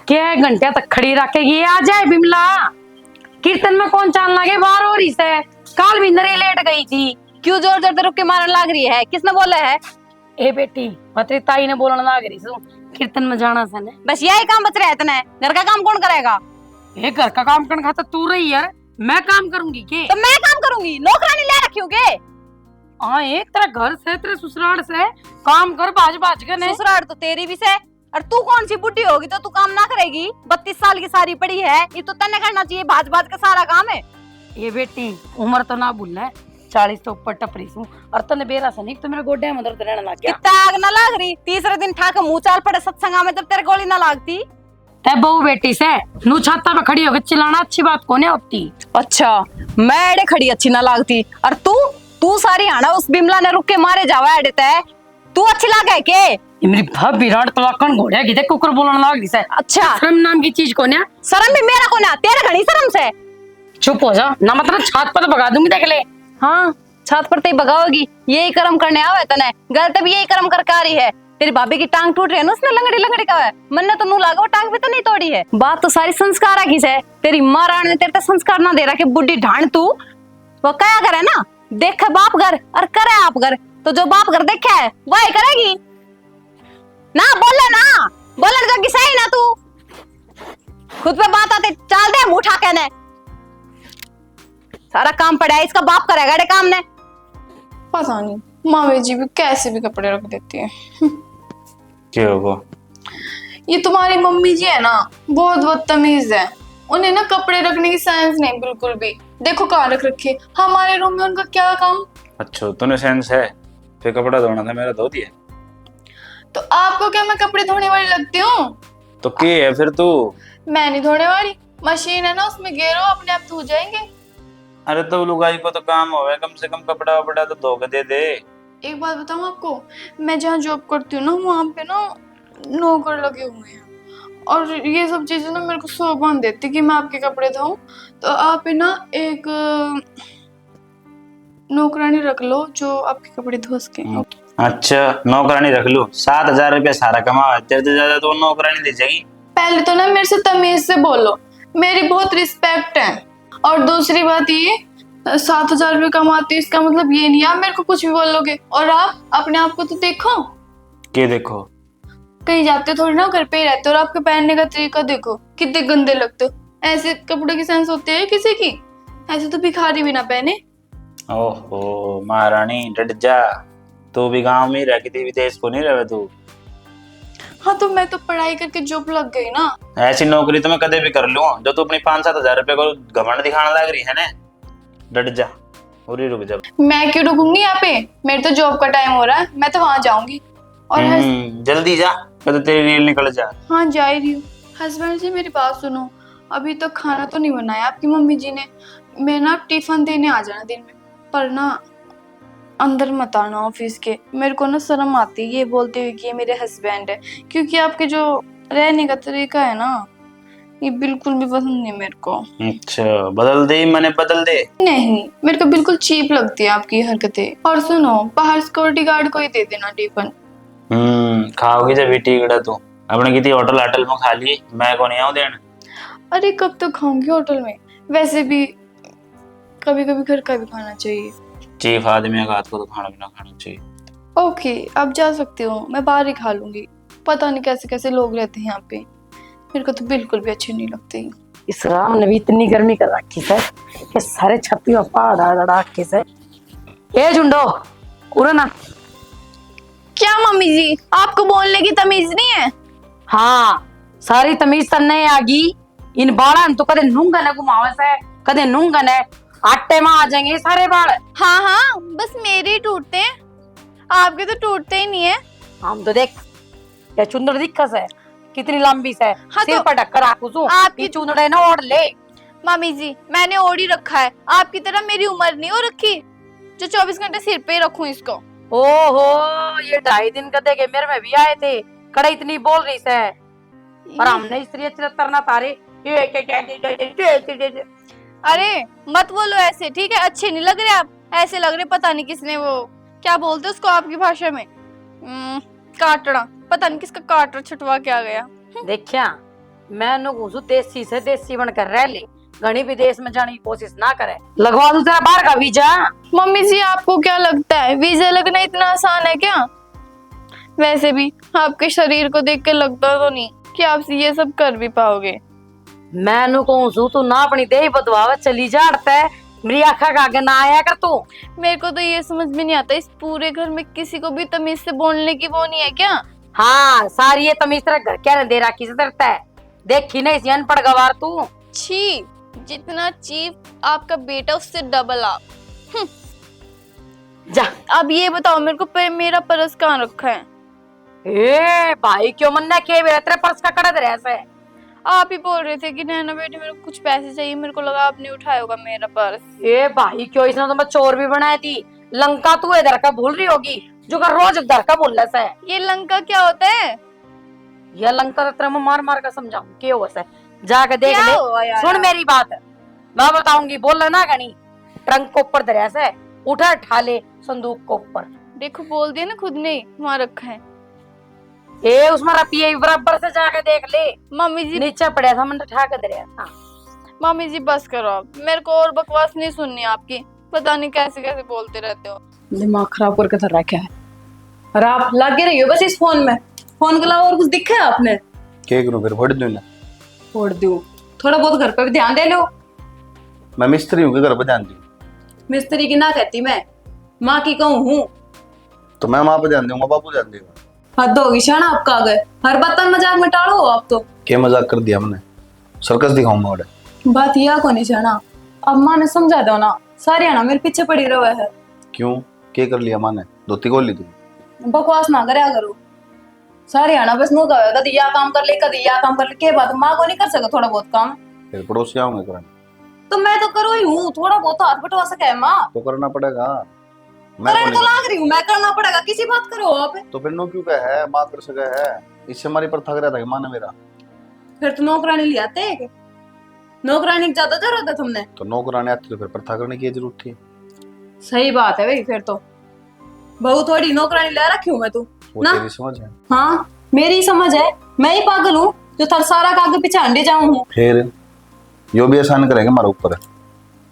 क्या घंटे तक खड़ी रखेगी? आ जाए बिमला। कीर्तन में कौन चाल लगे बाहर हो रही से? काल भी नरे लेट गई थी। क्यों जोर जोर से रुक के मारने लग रही है? किसने बोला है? ए बेटी, पत्री ताई ने बोलने लग रही सु कीर्तन में जाना से ने। बस यही काम बच रहा है तने। घर का काम कौन करेगा? ये घर का काम करने खाता तू रही यार, मैं काम करूंगी के? तो मैं काम करूंगी, नौकरानी ले रखी हूँ के? हाँ, एक तेरा घर से तेरे ससुराल से काम कर बाज बाज के ने। ससुराल तो तेरी भी से, और तू कौन सी बुढ़ी होगी तो तू काम ना करेगी? 32 साल की सारी पड़ी है, ये तो तने करना चाहिए, भाज भाज का सारा काम है। ये बेटी उम्र तो ना भूलना है, 40 तो ऊपर टपरी सू और तने बेरा से नहीं तो मेरे गोड्डे में दर्द रहने लग गया। कितना आग ना लाग रही, तीसरे दिन ठाक मुंह चाल पड़े सत्संगा में, जब तेरे गोली ना लागती। ते बहू बेटी से नू छाता पे खड़ी होकर चिल्लाना अच्छी बात को नहीं होती। अच्छा, मैं एड़े खड़ी अच्छी ना लागती, और तू सारी आना उस बिमला ने रुक के मारे जावा एड़े ते, तू अच्छी लागे है के? ये मेरी भाभी विराट तलाकन घोड़िया की देख कुकर बोलने लग रही से। अच्छा, शर्म नाम की चीज को ना? शर्म भी मेरा को ना, तेरे घणी शर्म से। चुप हो जा ना, मतलब छात पर तो भगा दूंगी देख ले। हाँ, छात पर ते भगाओगी, यही कर्म करने आवे तने। गलत भी यही कर्म करके आ रही है। तेरी भाभी की टांग टूट रही है ना, उसने लंगड़ी लंगड़ी का है, मन तो नू लागा वो टांग भी तो नहीं तोड़ी है। बात तो सारी संस्कार की है। तेरी माँ रानी ने तेरे तो संस्कार ना दे रहा कि बुढ़ी ढांड तू वो क्या करे ना, देखे बाप घर और करे आप घर, तो जो बाप घर देखा है वही करेगी ना। बोले जगी सही ना, तू खुद पे बात आती चल दे मुंह उठा के ने। सारा काम पड़ा है, इसका बाप करेगा ये काम ने। पता नहीं मामी जी भी कैसे भी कपड़े रख देती है। क्या होगा? ये तुम्हारी मम्मी जी है ना, बहुत बदतमीज है। उन्हें ना कपड़े रखने की सेंस नहीं बिल्कुल भी। देखो कहाँ रख रखे हमारे रूम में, उनका क्या काम। अच्छा, तूने सेंस है? फिर कपड़ा धोना था, मेरा धो दिया। तो आपको क्या मैं कपड़े धोने वाली लगती हूँ? तो क्या है फिर तू? मैं नहीं धोने वाली, मशीन है ना, उसमें गेरो अपने आप धो जाएंगे। अरे तो लुगाई को तो काम होवे, कम से कम कपड़ा वपड़ा तो धो के दे दे। एक बात बताऊँ आपको, मैं जहाँ जॉब करती हूँ ना, वहाँ पे ना नौकर लगे हुए हैं, और ये सब चीजें ना मेरे को शोभा देती कि मैं आपके कपड़े धोऊं। तो आप ना एक नौकरानी रख लो जो आपके कपड़े धो सके। अच्छा, नौकरानी रख लूं? 7,000 रुपया सारा कमा, तेरे से ज्यादा तो नौकरानी दे जाएगी। पहले तो ना मेरे से तमीज से बोलो, मेरी बहुत रिस्पेक्ट है। और दूसरी बात ये, 7,000 रुपये कमाती, इसका मतलब ये नहीं आप मेरे को कुछ भी बोलोगे। और आप अपने आप को तो देखो। क्या देखो? कहीं जाते थोड़ी ना, घर पे ही रहते हो, और आपके पहनने का तरीका देखो, कितने गंदे लगते हो। ऐसे कपड़ों की सेंस होती है किसी की? ऐसे तो भिखारी भी ना पहने। ओहो महारानी डट जा, तू भी गांव में ही रह थी, विदेश को नहीं रहे तू। हाँ, तो मैं तो पढ़ाई करके जॉब लग गई ना। ऐसी नौकरी तो मैं कदे भी कर लूं जो तू अपनी 5-7 हजार रुपए को घमंड दिखाने लग रही है ना। डट जा और रुक जा। मैं क्यों रुकूंगी यहाँ पे? मेरे तो जॉब का टाइम हो रहा है, मैं तो वहां जाऊंगी। और जल्दी जा, तो तेरी रील निकल जा। हाँ, जा ही रही हूँ। हस्बैंड जी मेरी बात सुनो, अभी तक खाना तो नहीं बनाया आपकी मम्मी जी ने। मैं ना टिफिन देने आ जाना दिन में, पर ना अंदर मत आना ऑफिस के। मेरे को ना शर्म आती है ये बोलते हुए कि ये मेरे हस्बैंड है, क्योंकि आपके जो रहने का तरीका है ना, ये बिल्कुल भी पसंद नहीं मेरे को। अच्छा, बदल दे, मैंने बदल दे। नहीं, मेरे को बिल्कुल चीप लगती है आपकी हरकतें। और सुनो, बाहर सिक्योरिटी गार्ड को ही दे देना टिफिन। खाओगी जब भी टिकड़ा तू अपने किसी होटल में खा ली, मैं को नहीं आऊं देने। अरे कब तक खाऊंगी होटल में? वैसे भी कभी कभी घर का भी खाना चाहिए। चीफ आदमी का हाथ को तो खाना पीना खाना चाहिए। ओके, अब जा सकती हूँ, मैं बाहर ही खा लूंगी। पता नहीं कैसे कैसे लोग रहते हैं यहाँ पे, मेरे को तो बिल्कुल भी अच्छे नहीं लगते। इस राम ने भी इतनी गर्मी कर रखी है कि सारे छत्ती में पहाड़ के से। ए झुंडो उरे ना। क्या मम्मी जी, आपको बोलने की तमीज नहीं है? हाँ, सारी तमीज तन्ने आगी। इन बाड़ा तो कदे नूंगा न घुमावे से, कदे नूंगा न आटे में आ जाएंगे सारे बाल। हाँ हाँ, बस मेरे ही टूटते हैं, आपके तो टूटते ही नहीं है। हम तो देख ये चुंदड़ दिक्कत है कितनी लंबी से। हाँ, सिर तो पर ढक्कर आकुसू आपकी चुंदड़े ना ओढ़ ले। मम्मी जी, मैंने ओढ़ ही रखा है, आपकी तरह मेरी उम्र नहीं हो रखी जो 24 घंटे सिर पे ही रखूं इसको। ओहो, ये 2.5 दिन का देखे मेरे में भी आए थे, कड़े इतनी बोल रही से, पर हमने स्त्री तरना तारे। अरे मत बोलो ऐसे, ठीक है? अच्छे नहीं लग रहे आप, ऐसे लग रहे पता नहीं किसने वो क्या बोलते उसको आपकी भाषा में, काटना, पता नहीं किसका काटर छुटवा के आ गया। देखिया मैं नु घूसू देसी से देसी बनकर रह ले, घनी विदेश में जाने की कोशिश ना करे। लगवा दूं तेरा बाहर का वीजा। मम्मी जी आपको क्या लगता है वीजा लगना इतना आसान है क्या? वैसे भी आपके शरीर को देख के लगता तो नहीं कि आप ये सब कर भी पाओगे। मैं नु कहूं तू ना अपनी देही बदवावे चली जा हटता है, मेरी आंखा का आगे ना आया कर तू। मेरे को तो ये समझ में नहीं आता इस पूरे घर में किसी को भी तमीज से बोलने की वो नहीं है क्या? हाँ सारी ये तमीज तेरा घर क्या दे रखी से डरता है, देखी नहीं इसी अनपढ़ गवार तू। छी, जितना चीप आपका बेटा उससे डबल आप। जा अब ये बताओ मेरे को मेरा पर्स कहाँ रखा है? ए भाई क्यों मन्ना के तेरे पर्स का कड़ा दे ऐसे। आप ही बोल रहे थे कि नैना बेटी मेरे को कुछ पैसे चाहिए, मेरे को लगा आपने उठाया होगा मेरा पर्स। ए भाई क्यों इसने तो मैं चोर भी बनाई थी। लंका तू इधर का भूल रही होगी जो का रोज उधर का बोल रहा है। ये लंका क्या होता है? यह लंका तेरा मैं मार मार कर समझाऊं क्या हुआ है, जाके देख क्या ले। हुआ यार? सुन मेरी बात, मैं बताऊंगी, बोल ना गणी। ट्रंक को ऊपर धरा से उठा ठा ले संदूक को ऊपर। देखो बोल दिया ना खुद ने वहाँ रखा है। ए उसमें रपिए बराबर से जाके देख ले। मम्मी जी नीचे पड़ा था मैंने ठा के धरा था। मम्मी जी बस करो अब, मेरे को और बकवास नहीं सुननी आपकी। पता नहीं कैसे कैसे बोलते रहते हो। दिमाग खराब करके धर रखा है। और आप लगे रही हो बस इस फोन में, फोन के अलावा और कुछ दिखा है आपने? क्या करूं फिर, फोड़ दूं ना? छोड़ दो, थोड़ा बहुत घर पे भी ध्यान दे लो। मैं मिस्त्री हूँ, घर पर ध्यान दूं? मिस्त्री की ना कहती मैं, माँ की कहूँ हूँ। तो मैं माँ पे ध्यान दूंगा, बापू ध्यान देगा। हद होगी शाना आपका, आ गए हर बात में मजाक में टाड़ो आप तो। क्या मजाक कर दिया हमने? सर्कस दिखाऊंगा और बात यह को नहीं शाना, अब माँ ने समझा दो ना, सारे आना मेरे पीछे पड़ी रहा है। क्यों, क्या कर लिया माँ ने? धोती खोल ली तू? बकवास ना करे करो, सारे आना बस नो का कभी या काम कर ले कभी या काम कर ले, के बात माँ को नहीं कर सका थोड़ा बहुत काम? फिर पड़ोसी आऊंगे करने तो मैं तो करो ही हूँ, थोड़ा बहुत हाथ बटवा सके माँ। तो करना पड़ेगा। मैं करने तो नहीं लाग रही हूँ, मैं करना पड़ेगा, किसी बात करो आप। तो फिर नो क्यों का है, माँ कर सका है। इससे हमारी पर थक रहा था कि माँ ने मेरा। फिर तो नौकरानी ले आते हैं, नौकरानी की ज्यादा जरूरत है तुमने। तो नौकरानी आती तो फिर प्रथा करने की जरूरत थी। सही बात है भाई, फिर तो बहु थोड़ी नौकरानी ले रखी हूँ मैं तू वो ना। तेरी समझ है? हाँ मेरी समझ है, मैं ही पागल हूँ जो थर सारा का आगे पीछे अंडे जाऊँ हूँ। फिर यो भी आसान करेंगे हमारे ऊपर,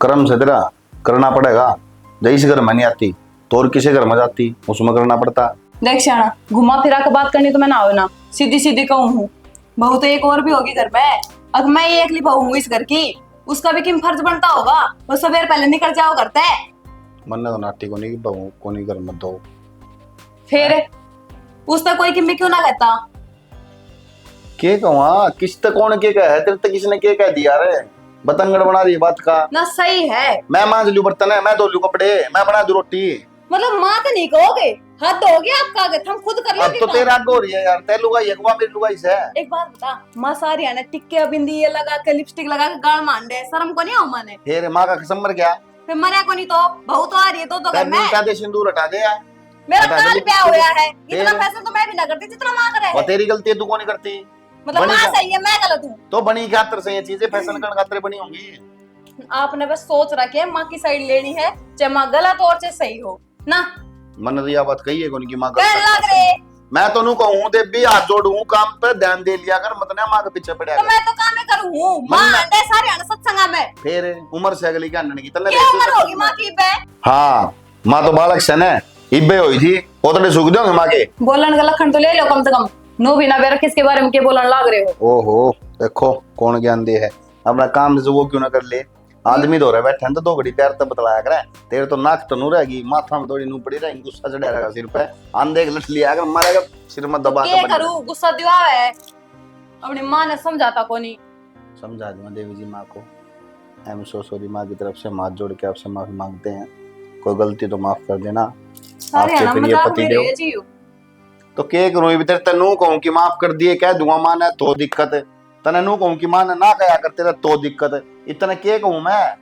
कर्म से तेरा करना पड़ेगा। जैसे घर में नहीं आती तो और किसी घर में जाती, उसमें करना पड़ता। देख श्याना, घुमा फिरा के बात करनी तो मैं ना हो ना, सीधी सीधी कहूँ हूँ। बहू तो एक और भी होगी घर में, अब मैं ही एकली बहू हूँ इस घर की, उसका भी किम फर्ज बनता होगा, वो सवेर पहले निकल जाओ करते है। मन तो नाटी को नहीं बहू को नहीं घर में दो। फिर उसका कोई किम भी क्यों ना कहता? के कहूँ किस तक कौन के कहा है, तेरे तक किसने के कह दिया रे? बतंगड़ बना रही है बात का। ना सही है, मैं मांज लूं बर्तन है, मैं धो लूं कपड़े, मैं बना दूं रोटी। मतलब माँ तो नहीं कहोगे, हद हो गया आपका, आगे हम खुद कर अब लोगे तो काम। तेरा आगे हो रही है यार, ते लुगाई है, मेरी लुगाई से। एक बात बता, माँ सारी आने टिक्के बिंदी ये लगा के लिपस्टिक लगा के गाल मान दे, शर्म को नहीं आओ माँ ने? फिर माँ का कसम मर गया, फिर मरिया को नहीं तो बहू तो आ रही है तो घर में। का दे सिंदूर हटा दे यार। मेरा हटा काल दे ब्याह होया है, इतना फिर? फैशन तो मैं भी ना करती जितना माँ करे और है। तेरी गलती है, तू कौन नहीं करती? मतलब बनी माँ क्या? सही है मैं गलत हूँ? तो बनी खातर से ये चीजें फैशन करने खातर बनी होंगी। आपने बस सोच रखी है माँ की साइड लेनी है, चाहे माँ गलत हो और चाहे सही हो ना। मन तो यह बात कही है कौन की माँ कह लग रहे, मैं तो नू कहूँ देवी हाथ जोड़ू, काम पे ध्यान दे लिया कर, मत ना माँ के पीछे पड़े। तो मैं तो काम ही करूँ हूँ, माँ मन्ना- अंडे सारे आने सत्संगा में। फिर उम्र से अगली के अन्नन की तल्ले क्या उम्र होगी माँ की बे? हाँ माँ तो बालक सन है, इब्बे हुई थी ओतड़े सुख दोगे माँ के। बोलन का लखन तो ले लो कम से कम, नो भी ना बेरा किसके बारे में के बोलन लाग रहे हो। ओहो देखो कौन ज्ञान दे है, अपना काम से वो क्यों ना कर ले। आदमी धो रहा बैठा तो 2 घड़ी प्यार तब बतलाया करे, तेरे तो नाक तो नू रहेगी, माथा में थोड़ी नू पड़ी रहेगी, गुस्सा चढ़ा रहेगा सिर पे, आंधे एक लठ लिया कर मारेगा सिर में दबा के के। करूँ, गुस्सा दिवा है अपनी माँ ने समझाता को नहीं। समझा दूंगा देवी जी माँ को, आई एम सो सॉरी, माँ की तरफ से हाथ जोड़ के आपसे माफी मांगते हैं, कोई गलती तो माफ कर देना। सारे आपके आना फिर ये मजाक पति में देव रहे जियो। तो के करूँ भीतर तनु कहूँ कि माफ कर दिए, कह दूंगा माँ ने तो दिक्कत है, तने नू कहूँ कि माँ ने ना कहा करते रहे तो दिक्कत है, इतना के कहूँ मैं?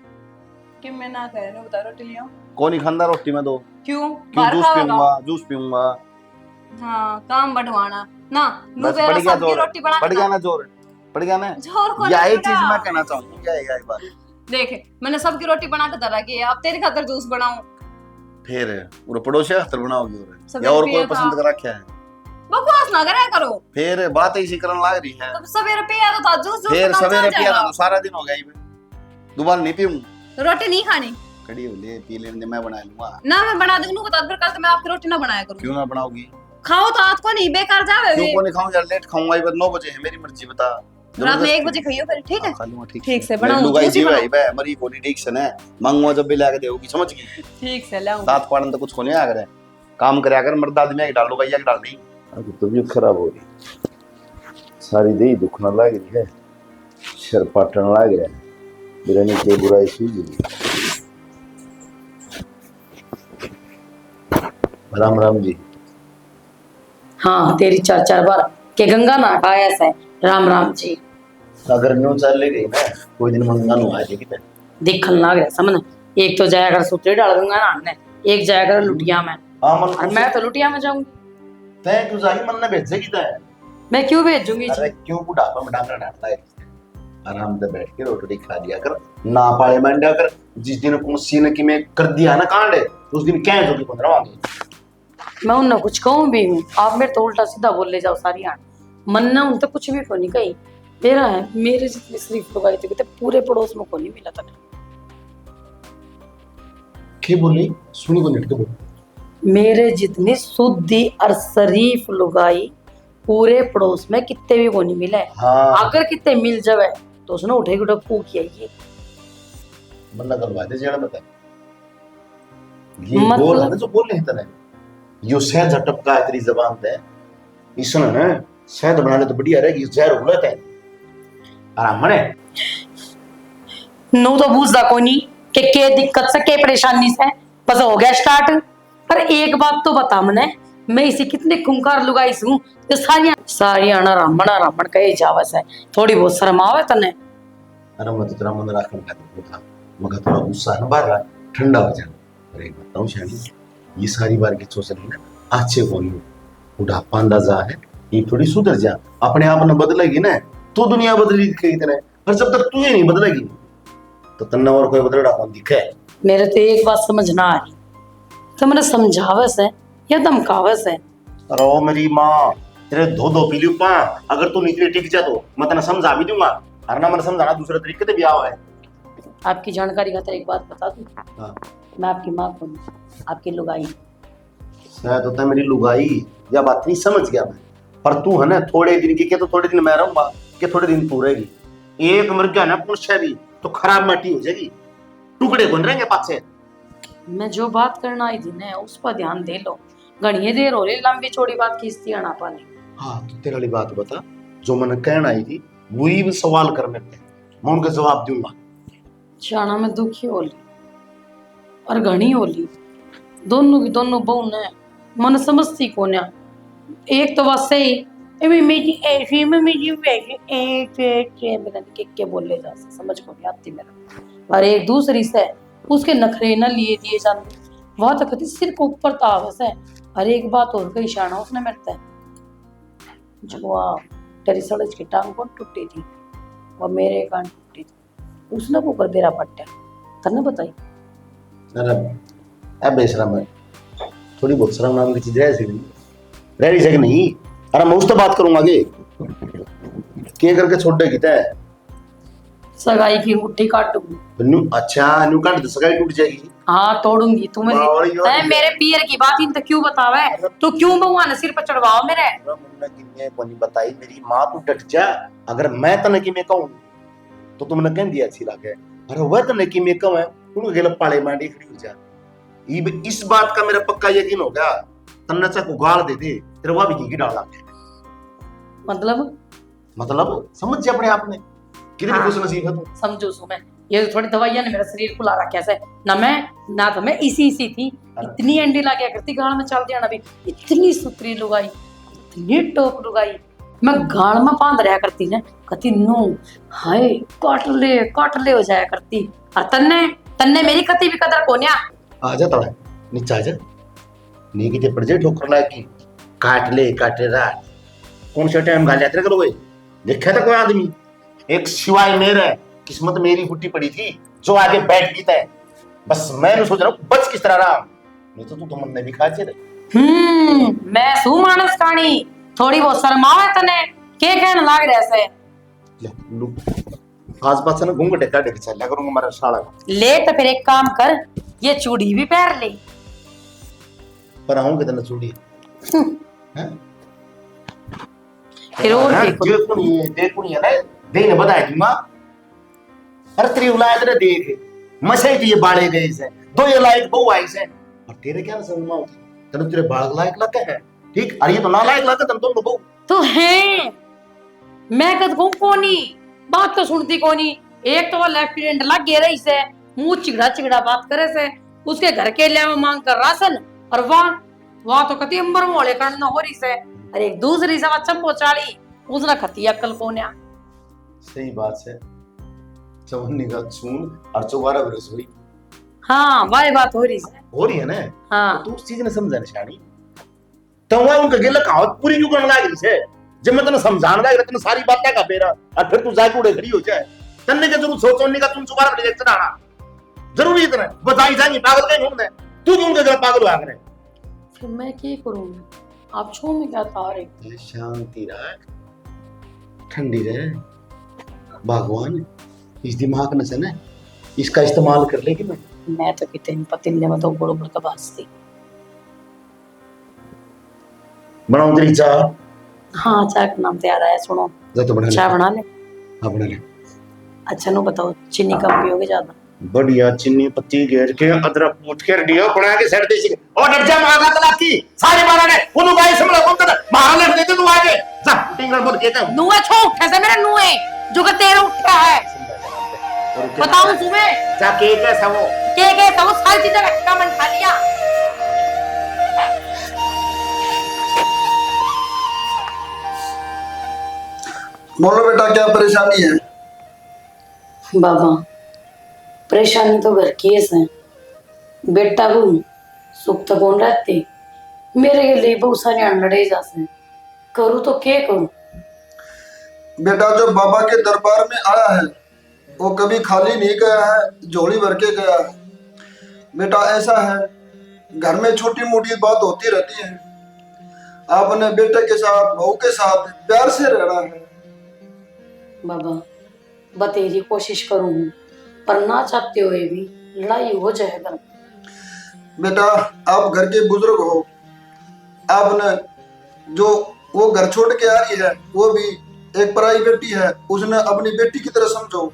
कि मैं ना कह रही हूँ, बता रोटी लियो कौन नहीं खांदा रोटी में दो? क्यों? क्यों? बाहर जूस खाओगा? पीऊंगा, जूस पीऊंगा। हाँ काम बढ़वाना ना, नू बस बेरा पड़ गया सबकी जोर, रोटी बना पड़ के गया ना। ना जोर, पड़ गया ना। जोर को यही नहीं चीज पड़ा। मैं कहना चाहूंगा, क्या है ये बात? देख मैंने सबकी रोटी बना के दरा की, अब तेरी खातर जूस बनाऊं? फिर वो पड़ोसी खातर बनाओगी और सब या और पिया कोई था। पसंद कर रखा है? बकवास ना करे करो। फिर बात ऐसी करने लग रही है। तो सवेरे पिया तो था जूस, फिर तो काम सवेरे चल पिया जाएगा। तो सारा दिन हो गया ही। दोबारा नहीं पीऊं। रोटी नहीं खानी कड़ी हो ले पी लेने दे, मैं बना लूंगा। ना, मैं बना दूंगी। बता फिर कल से मैं आपकी रोटी ना बनाया करूँ। क्यों ना बनाओगी? खाओ तो आज को नहीं, बेकार जावे। क्यों को नहीं खाऊं यार, लेट खाऊंगा। 9 बजे है, मेरी मर्जी बता। रात में 1 बजे खाइयो फिर, ठीक है? खा लूंगा। ठीक से बनाऊं, लुगाई जूस ही जी भाई बनाऊं। बे मरी कोनी ठीक से ना मांगवा जब भी लाके देओगी, समझ गई? ठीक से लाऊं। दांत पाड़न तो कुछ को नहीं आ करे। काम करया कर, मर्द आदमी एक डाल लो, भैया के डाल नहीं। अब तबीयत खराब हो रही, सारी देह दुखना लग रही है, सिर पाटन लग रहा है, बिरनी के बुराई सूझ। राम राम जी। हाँ तेरी 4 बार के गंगा ना खाया से राम राम जी। अगर न्यू चल ले गई ना, कोई दिन मंगा नु आ जाएगी। देखन लाग रहा समझ, एक तो जाया कर सुतरी डाल गंगा नहाने, एक जाया कर लुटिया में। मन और मैं तो लुटिया में जाऊंगी। तय क्यों जागी, मन ने भेजेगी तय। मैं क्यों भेजूंगी अरे जी? क्यों बुढ़ापा में डांगरा डांटता है? आराम से बैठ के रोटी खा लिया कर, ना पाले मंडा कर। जिस दिन कुछ ने की में कर दिया ना कांड, उस दिन क्या है जो कि 15 वांगे। मैं उन कुछ कहूँ भी हूँ, आप मेरे तो उल्टा सीधा बोल ले जाओ सारी आन। मन ना उन तो कुछ भी को नहीं कही। मेरा है, मेरे जितनी शरीफ लोग आई थे कहते पूरे पड़ोस में को नहीं मिला था। की बोली सुनी को नेट के बोल। मेरे जितनी शुद्धि और शरीफ लुगाई पूरे पड़ोस में कितने भी को नहीं मिला है। हाँ अगर कितने मिल जावे तो उसने उठे उठे फूक ये बंदा करवा दे जेड़ा बता। ये मतलब- बोल है ना जो बोल नहीं तने, यो शहद झटपका है तेरी जबान पे। इसने ना शहद बना ले तो बढ़िया रहेगी, जहर उगलत है। आराम मने नो तो बूझदा कोनी के दिक्कत से के परेशानी से बस हो गया स्टार्ट। पर एक बात तो बता मने, मैं इसे कितने खूंखार लुगाई हूँ तो सारी आना रामण कहे जावस है। थोड़ी बहुत शर्म आवे तने। अरे मैं तो तेरा मन रखने का था, मगर थोड़ा गुस्सा न बाहर ठंडा हो जा। अरे बताऊं शानी, ये सारी बार की सोच रही ना अच्छे को नहीं, बुढ़ापा अंदाजा है, ये थोड़ी सुधर जा। अपने आप न बदलेगी ना तो दुनिया बदली दिखेगी तेरे। पर जब तक तू ही नहीं बदलेगी तो तन्ना और कोई बदलड़ा कौन दिखे। मेरे तो एक बात समझ ना आ रही, तो मैंने समझावस है या धमकावस है? अरे ओ मेरी माँ, तेरे दो पीली पा, अगर तू निकले टिक जा तो मैं तेना समझा भी दूंगा। अरे ना मैंने समझाना दूसरे तरीके से भी आवा है। आपकी जानकारी खातिर एक बात बता दूं, हाँ। मैं आपकी माँ को नहीं, आपकी लुगाई। शायद होता है मेरी लुगाई, या बात नहीं समझ गया मैं। पर तू है ना थोड़े दिन की, तो थोड़े दिन मैं रहूंगा कि थोड़े दिन तू रहेगी। एक मर गया ना पुरुष भी तो खराब माटी हो जाएगी, टुकड़े बन रहेंगे पाछे। मैं जो बात करना आई थी ना उस पर ध्यान दे लो। घनी देर हो रही, लंबी चौड़ी बात खींचती आना पानी। हाँ तो तेरे वाली बात बता, जो मैंने कहना आई थी वही सवाल करने पे मैं उनका जवाब दूंगा। जाना मैं दुखी होली और घनी होली, दोनों की दोनों बहू ने मन समझती को ना। एक तो बस सही मेरी ऐसी में मेरी वैसी के बोल ले जा, समझ को नहीं आती मेरा। और एक दूसरी से उसके नखरे न लिए दिए जाते, वह तो कहती सिर को ऊपर तावस है। और एक बात और कही शाना उसने मेरे है, जो तेरी सड़क की टांग कौन टूटी थी और मेरे कान टूटी थी, उसने को कर बेरा पट्टा तने बताई। अरे बेशरम है, थोड़ी बहुत शर्म नाम की चीज रह रही है नहीं। अरे मैं उससे बात करूंगा आगे के करके छोड़ देगी तय। सगाई की मुट्ठी काटूंगी। अच्छा न्यू काट दे, सगाई टूट जाएगी। हाँ तोड़ूंगी तू मेरे पियर की बात इन तो क्यों बतावे? तू क्यों भगवान सिर पर चढ़वाओ मेरे? कोनी बताई मेरी माँ, तू डट जा। अगर मैं तने की मैं कहूं तो तुमने कह दिया अच्छी लागे। अरे वह तने की मैं कहूं उनको गेल पाले मांडी खड़ी हो जा। इस बात का मेरा पक्का यकीन हो गया, तन्ने चा को गाल दे दे तेरे वह भी की डाला। मतलब समझ जा अपने आप में कितनी खुश नसीब है तू। समझो सो मैं ये थोड़ी दवाइयां ने मेरा शरीर फुला रखा है ना। मैं ना तो मैं इसी थी, इतनी अंडी ला गया करती गाल में चल दिया ना भी, इतनी सुतरी लुगाई, इतनी टोक लुगाई, मैं गाल में बांध रहा करती ने कति नो हाय काट ले हो जाया करती। और तन्ने मेरी कति भी कदर कोन्या। आ जा तड़ा नीचे आ जा, नी की पड़ जाए ठोकर ला की काटे रात कौन से टाइम गाल यात्रा करोगे। देखा था कोई आदमी एक सिवाय मेरे किस्मत मेरी फुटी पड़ी थी जो आगे बैठ गई है। बस मैं सोच रहा हूँ बच किस तरह रहा, नहीं तो तू तो मन ने भी खा चे। मैं सू मानस काणी थोड़ी बहुत शर्म आवे तने के कहने लाग रहे से ले लू आज बात से ना घूंघटे काट के चल करूंगा मारा साला ले तो फिर एक काम कर ये चूड़ी भी पहन ले पर आऊं कितना चूड़ी हैं फिर और देखो देखो नहीं है ना देख ने बताया कि मां अरे तेरी औलाद ने देख मसे की ये बाड़े गए से दो ये लायक बहु आई से और तेरे क्या ना समझ में आता तेरे तेरे बाल लायक लगा है ठीक अरे ये तो ना लायक लगा तुम दोनों बहु तो है मैं कद को कोनी बात तो सुनती कोनी एक तो वो लेफ्टिनेंट लग गया रही से मुंह चिगड़ा चिगड़ा बात करे से उसके घर के लिए मैं मांग कर राशन और वाह तो कति अंबर मोले करना हो रही से अरे एक दूसरी से अच्छा पहुंचाड़ी उसने खती अक्ल कोन्या सही बात है चवन्नी का छून और चौबारा बरस हुई हाँ वाह बात हो रही से हो रही है ना हाँ तू उस चीज ने समझा निशानी तो वहां उनका गेला कहावत पूरी क्यों करने लगी से जब मैं तने समझाने लगा तने सारी बातें का बेरा और फिर तू जाके उड़े खड़ी हो जाए तन्ने के जरूर सोचो नहीं का तुम चौबारा बरस चढ़ाना जरूरी इतना बताई जाएंगे पागल कहीं घूमने तू क्यों उनके घर पागल हुआ करे फिर मैं क्या करूंगी आप छो में क्या था रहे शांति रख ठंडी रहे भगवान इस दिमाग ने से ना इसका इस्तेमाल कर लेगी मैं तो कितने पतिल्ले में तो बड़ो बड़का बास्ती बनाऊं तेरी चाय हाँ चाय का नाम तो याद आया सुनो जा तो बना ले चाय बना ले हाँ बना ले अच्छा नो बताओ चीनी कम पियोगे ज्यादा बढ़िया चीनी पत्ती घेर के अदरक कूट के दियो बना के सेट देसी और डर जा मागा तलाती सारे बारा ने उनु गाय समला कौन कर मार ले देते तू आगे जा टिंगर बोल के जा नुए छो कैसे मेरे नुए जो कि तेरा उठा है बताऊं तुम्हें जा के कैसा वो के तो वो सारी चीजें का मन खा लिया बोलो बेटा क्या परेशानी है? बाबा परेशानी तो घर की है बेटा को सुख तो कौन रहते मेरे के लिए बहुत सारे अनड़े जाते करूँ तो क्या करूँ बेटा जो बाबा के दरबार में आया है वो कभी खाली नहीं गया है, झोली भर के गया है। बेटा ऐसा है घर में छोटी मोटी बात होती रहती है, आपने बेटे के साथ बहू के साथ प्यार से रहना है। बाबा बतेरी कोशिश करूँ पर ना चाहते हुए भी लड़ाई हो जाएगा। बेटा आप घर के बुजुर्ग हो, आपने जो वो घर छोड़ के आ रही है वो भी एक पराई बेटी है, उसने अपनी बेटी की तरह समझो,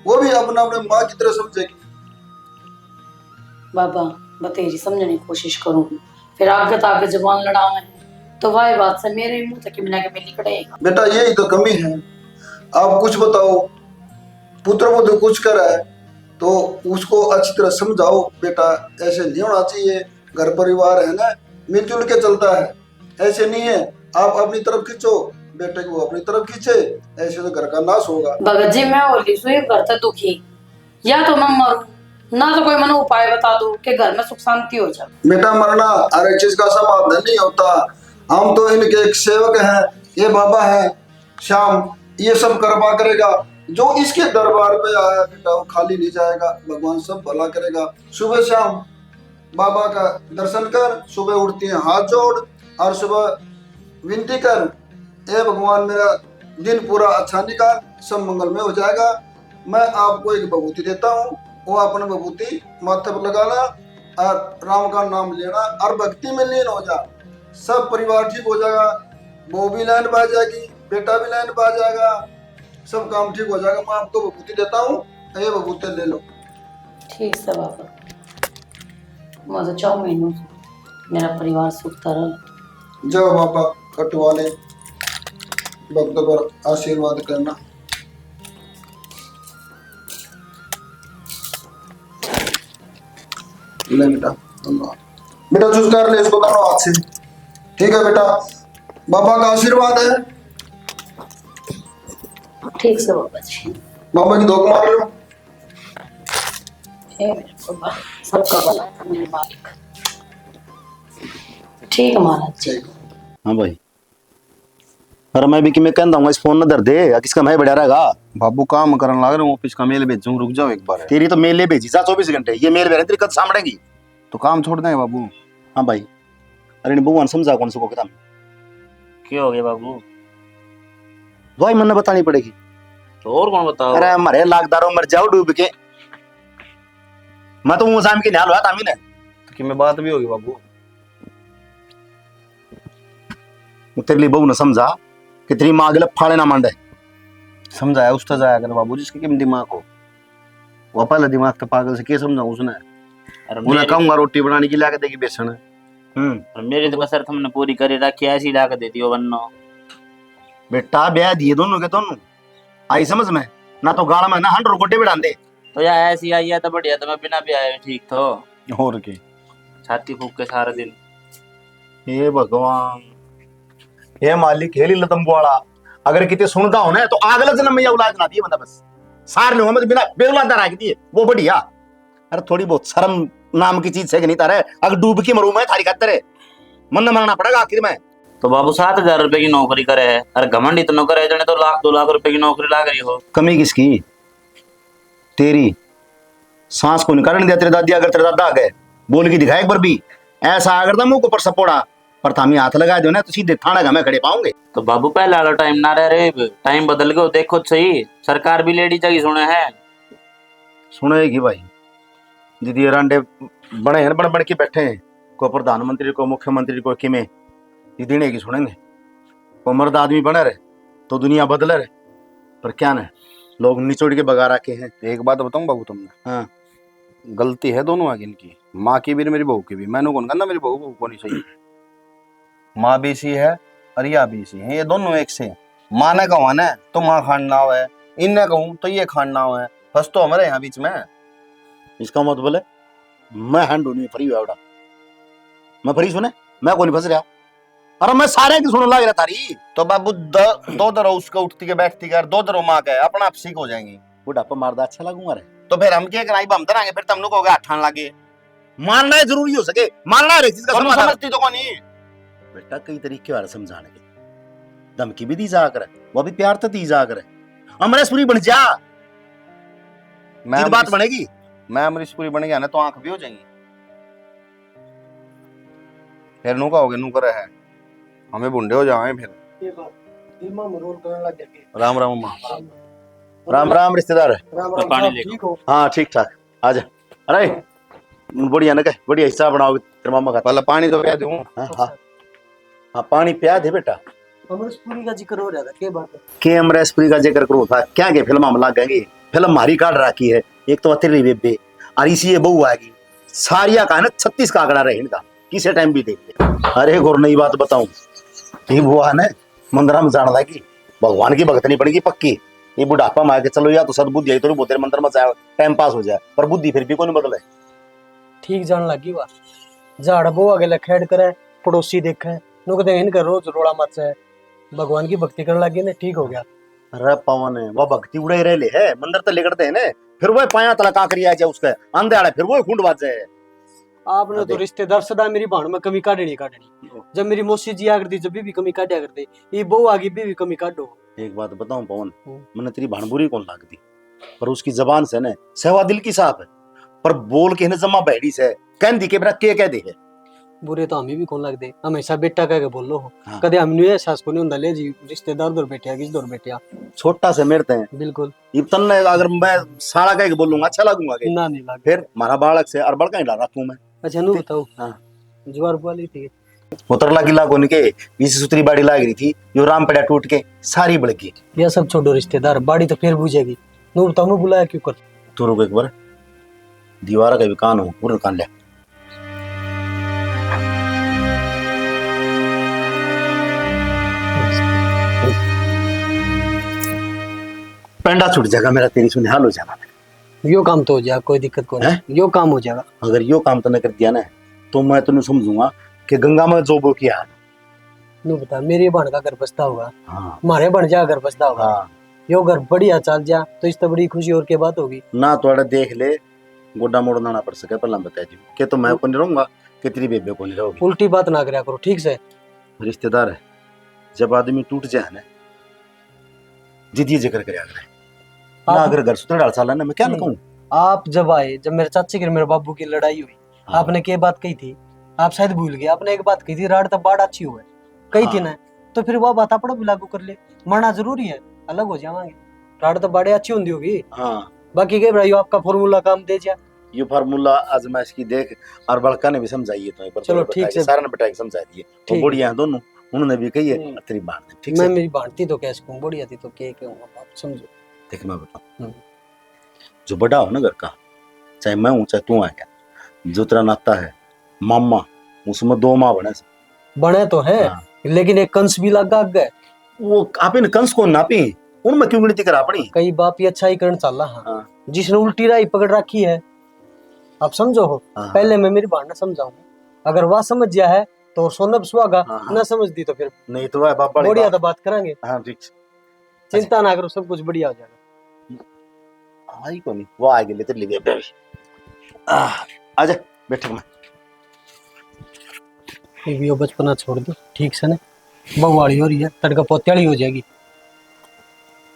वो भी अपना अपने माँ की तरह समझेगी। बाबा बतेरी समझने की कोशिश करूँ फिर आगे तागे जबान लड़ावे है तो वही बात से मेरे मुंह तक मिला के मिली कड़ेगा। बेटा यही तो कमी है, आप कुछ बताओ, पुत्र बुद्ध कुछ करा है तो उसको अच्छी तरह समझाओ। बेटा ऐसे नहीं होना चाहिए, घर परिवार है ना मिलजुल के चलता है, ऐसे नहीं है आप अपनी तरफ खींचो बेटे को अपनी तरफ खींचे, ऐसे तो घर का नाश होगा। भगत जी मैं होली सुई घर तो दुखी या तो मैं मरूं ना तो कोई मनो उपाय बता दो कि घर में सुख शांति हो जाए। बेटा मरना हर एक चीज का समाधान नहीं होता, हम तो इनके एक सेवक हैं, ये बाबा है श्याम, ये सब करवा करेगा। जो इसके दरबार पे आया बेटा वो खाली नहीं जाएगा, भगवान सब भला करेगा। सुबह शाम बाबा का दर्शन कर, सुबह उठती है हाथ जोड़ और सुबह विनती कर, ए भगवान मेरा दिन पूरा अच्छा निकाल, सब मंगलमय हो जाएगा। मैं आपको एक विभूति देता हूँ, वो अपने विभूति माथे पर लगाना और राम का नाम लेना और भक्ति में लीन हो जा, सब परिवार ठीक हो जाएगा। वो भी लाइन पा जाएगी, बेटा भी लाइन पा जाएगा, सब काम ठीक हो जाएगा। मैं आपको विभूति देता हूँ, ये विभूति ले लो। ठीक है बाबा, मुझे 4 महीनों से मेरा परिवार सुखता रहे। जाओ बाबा कटवा ले, भक्त पर आशीर्वाद करना। ले बेटा, बेटा चुस्कार ले इसको दोनों हाथ से, ठीक है बेटा, बाबा का आशीर्वाद है। ठीक से बाबा जी, बाबा की धोख मार लो। हे मेरे बाबा सबका भला करे मेरे मालिक। ठीक है महाराज जी। हाँ भाई, पर मैं भी कि मैं कहता हूँ इस फोन न दर दे या किसका मैं बढ़िया रहेगा। बाबू काम करने लग रहा हूँ, ऑफिस का मेल भेजूं, रुक जाओ एक बार। तेरी तो मेल ले भेजी जा 24 घंटे, ये मेल भेज तेरी कद सामड़ेगी तो काम छोड़ देंगे बाबू। हाँ भाई, अरे नहीं भगवान समझा कौन सको किताब क्या हो गया बाबू? दवाई मन बतानी पड़ेगी। तो और कौन बताओ? अरे मरे लाखदारों मर जाओ डूब के। मैं तो मुंह साम की न्याल हुआ तामी ने तो कि मैं बात भी होगी बाबू। तेरे लिए बहू ने समझा कि तेरी माँ गलत फाड़े ना मांडे, समझाया उसका जाया कर बाबू जिसके किम दिमाग को। वो पहले दिमाग के पागल से क्या समझाऊं उसने। और उन्हें कहूंगा रोटी बनाने की लाके देगी बेसन। और मेरी तो कसर तुमने पूरी करे रखी, ऐसी ला के देती हो वरना। बेटा ब्याह दिए दोनों के दोनों, आई समझ में ना, तो गाड़ा में ना 100 गोटे बिड़ा दे। तो यार ऐसी आई है तो बढ़िया, तो मैं बिना भी आए ठीक तो। और के छाती फूक के सारा दिन। हे भगवान, हे मालिक, हे लीलतम वाला, अगर किते सुनता हो ना तो अगला जन्म में ये औलाद ना दिए बंदा बस। सार लोग मतलब बिना बेऔलाद रख दिए वो बढ़िया। अरे थोड़ी बहुत शर्म नाम की चीज है कि नहीं तारे? अगर डूब के मरू मैं थारी खातर है, मन न मारना पड़ेगा आखिर में। तो बाबू 7,000 रुपए की नौकरी करे है, अरे घमंड इतना करे जने तो 1,00,000-2 लाख रुपए की नौकरी लाग रही हो। कमी किसकी? तेरी सांस को निकालने दिया तेरे दादी। अगर तेरे दादा आ गए बोल के दिखाए एक बार भी ऐसा अगर था मुंह को पर सपोड़ा पर थामी हाथ लगा दो ना तो सीधे थाना घर में खड़े पाओगे। तो बाबू पहले वाला टाइम ना रह रहे, टाइम बदल गयो देखो तो सही। सरकार भी लेडी चाहिए सुने है। सुनेगी भाई, दीदी रांडे बड़े हैं, बड़े बड़े के बैठे हैं, को प्रधानमंत्री को मुख्यमंत्री को किमें दीदी की सुनेंगे। को मर्द आदमी बने रहे तो दुनिया बदले रहे, पर क्या ना लोग निचोड़ के बगा रखे हैं। एक बात बताऊं बाबू तुमने, हाँ गलती है दोनों आगे इनकी, माँ की भी मेरी बहू की भी। मैंने कौन कहना मेरी बहू को नहीं सही। माँ भी सी है और या भी सी है, ये दोनों एक से हैं। माँ ने कहा ना तो माँ खाना है, इनने कहूँ तो ये खाना है, फंस तो हमारे यहाँ बीच में। इसका मतलब है मैं हैंड नहीं फ्री हुआ उड़ा, मैं फ्री सुने, मैं कौन फंस रहा। अरे मैं सारे की सुन लग रहा तारी। तो बाबू दो दरो उसका उठती के बैठती कर, दो दरो माँ का अपना आप सीख हो जाएंगी। बुढ़ापा मारदा अच्छा लगूंगा रे। तो फिर हम क्या कराई हम तरांगे, फिर तुम लोग हो गए ठान लागे। मारना है जरूरी हो सके, मारना है चीज का समझती तो कौन नहीं। बेटा कई तरीके वाले समझाने के, धमकी भी दी जा कर, वो भी प्यार तो दी जा कर। अमरेश पूरी बन जा, बात बनेगी। मैं अमरीश पुरी बन गया ना तो आंख भी हो जाएंगी। फिर नू कहोगे नू करे है, हमें बुंडे हो जाए फिर। राम राम अम्मा। राम राम रिश्तेदार। तो पानी लेको। हाँ ठीक ठाक आजा। अरे बढ़िया ना, बढ़िया हिस्सा बनाओगे तेरे मामा का। पहले पानी तो पिया दूं। हाँ हाँ हाँ पानी पिया दे बेटा। अमरीशपुरी का जिक्र हो रहा था, क्या बात है? के अमरीशपुरी का जिक्र करो था क्या के फिल्म हम लाग गए। फिल्म मारी काट रखी है, एक तो अतेरी बेबे और इसी ये बहू आएगी सारिया का है ना 36 का आंकड़ा रहे इनका, किसी टाइम भी देखते। अरे और नई बात बताऊं, ये बुआ ने मंदिर में जाने लगी, भगवान की भगत नहीं पड़ेगी पक्की। ये बुढ़ापा में आके चलो या तो सदबुद्धि आई तो बोते मंदिर में जाए टाइम पास हो जाए, पर बुद्धि फिर भी कोई नहीं बदले। ठीक जान लगी वाह, झाड़ बो आगे खेड़ करे पड़ोसी देखे लोग देख इनका रोज रोड़ा मच है, भगवान की भक्ति करने लगी ने ठीक हो गया। अरे पवन है वो भक्ति उड़े रहे है, मंदिर तो लेकर हैं ने, फिर वो पाया तला काकरी आ जाए उसके अंधे आड़े, फिर वो खुंड बाजे। आपने तो रिश्तेदार सदा मेरी भाण में कमी काटनी काटनी। जब मेरी मौसी जी आ करती जब भी कमी काटा करते, ये बहू आगे भी कमी काटो। एक बात बताऊं पवन, मैंने तेरी भाण बुरी कौन लगती, पर उसकी जबान से ने सेवा दिल की साफ है, पर बोल के ने जमा बैठी से कह दी के बिना के कह दे है। बुरे तो हमें भी कौन लगते, हमेशा बेटा कह के बोलो हो। हाँ। कदे हमने एहसास को नहीं होता ले जी रिश्तेदार दूर बैठे किस दूर बैठे। छोटा से मेरते हैं बिल्कुल इतन ने, अगर मैं साड़ा कह के बोलूंगा अच्छा लगूंगा के? ना नहीं लगे। फिर मारा बालक से और बड़का ही डाल रखूं मैं। अच्छा नू बताओ, हाँ ज्वार वाली थी उतरला किला को के बीस सूत्री बाड़ी लाग रही थी, जो राम पेड़ा टूट के सारी बढ़ गई। यह सब छोड़ो रिश्तेदार, बाड़ी तो फिर बुझेगी। नू बताओ नू बुलाया क्यों कर? तू रुक एक बार, दीवार का भी कान हो पूरा कान ले। पेंडा छूट जाएगा मेरा, तेरी सुने हाल हो जाएगा। यो काम तो हो जाएगा, कोई दिक्कत को नहीं, यो काम हो जाएगा। अगर यो काम तूने कर दिया ना तो मैं तुझे समझूंगा कि गंगा में जो बो किया। नू बता, मेरी बहन का घर बसता होगा, हाँ मारे बन जा घर बसता होगा। हाँ यो घर बढ़िया चल जा तो इस तो बड़ी खुशी और के बात होगी ना। थोड़ा देख ले गोडा मोड़ना ना पड़ सके, पहला बता दी कि तो मैं को नहीं रहूंगा कि तेरी बेबे को नहीं रहोगी। उल्टी बात ना करया करो, ठीक से? रिश्तेदार है, जब आदमी टूट जाए ना जिदी जिक्र करे ना, अगर घर सुतरे डाल साला ना मैं क्या कहूं। आप जब आए, जब मेरे चाचे के मेरे बाबू की लड़ाई हुई, आपने क्या बात कही थी? आप शायद भूल गए, आपने एक बात कही थी राड तब बाढ़ अच्छी हुई कही थी ना। तो फिर वह बात अपना भी लागू कर ले। मरना जरूरी है, अलग हो जावांगे। राड तो बड़े अच्छी होंगी होगी। हाँ बाकी के भाई आपका फॉर्मूला काम दे जा। ये फार्मूला आजमाइश की देख, और बड़का ने भी समझाई है तो एक बार चलो, बताइए, ठीक से। सारा ने बेटा के समझा दिए ठीक तो बढ़िया है दोनों, उन्होंने भी कही है हम्म। और तेरी बात है ठीक मैं से। मेरी भांति तो कैसे कहूँ, बढ़िया थी तो के कहूँगा, आप समझो। देख मैं बताऊं, हम्म। जो बड़ा हो ना घर का, चाहे मैं हूं चाहे तू आएगा, जो तेरा नाता है मामा, उसमें दो माँ बने से। बने तो है, हाँ। लेकिन एक कंस भी लगा गए। वो आप इन कंस को नापी, उनमें क्यों गिनती करा अपनी। कई बाप ये अच्छा ही करण चल रहा है। हाँ। जिसने उल्टी राही पकड़ रखी है, आप समझो हो। हाँ। पहले मैं मेरी भावना समझाऊंगा, अगर वह समझ गया है तो सोनब सुहागा, हाँ, हाँ। ना समझ दी तो फिर नहीं तो वह बाप बड़ी बढ़िया बात। तो बात करेंगे। हाँ ठीक से। चिंता ना करो, सब कुछ बढ़िया हो जाएगा। आई को नहीं, वो आ गई तेरे लिए बेबी। आजा बैठ मैं। ये भी वो बचपना छोड़ दो ठीक से ना, बवाली हो रही है, तड़का पोत्याली हो जाएगी।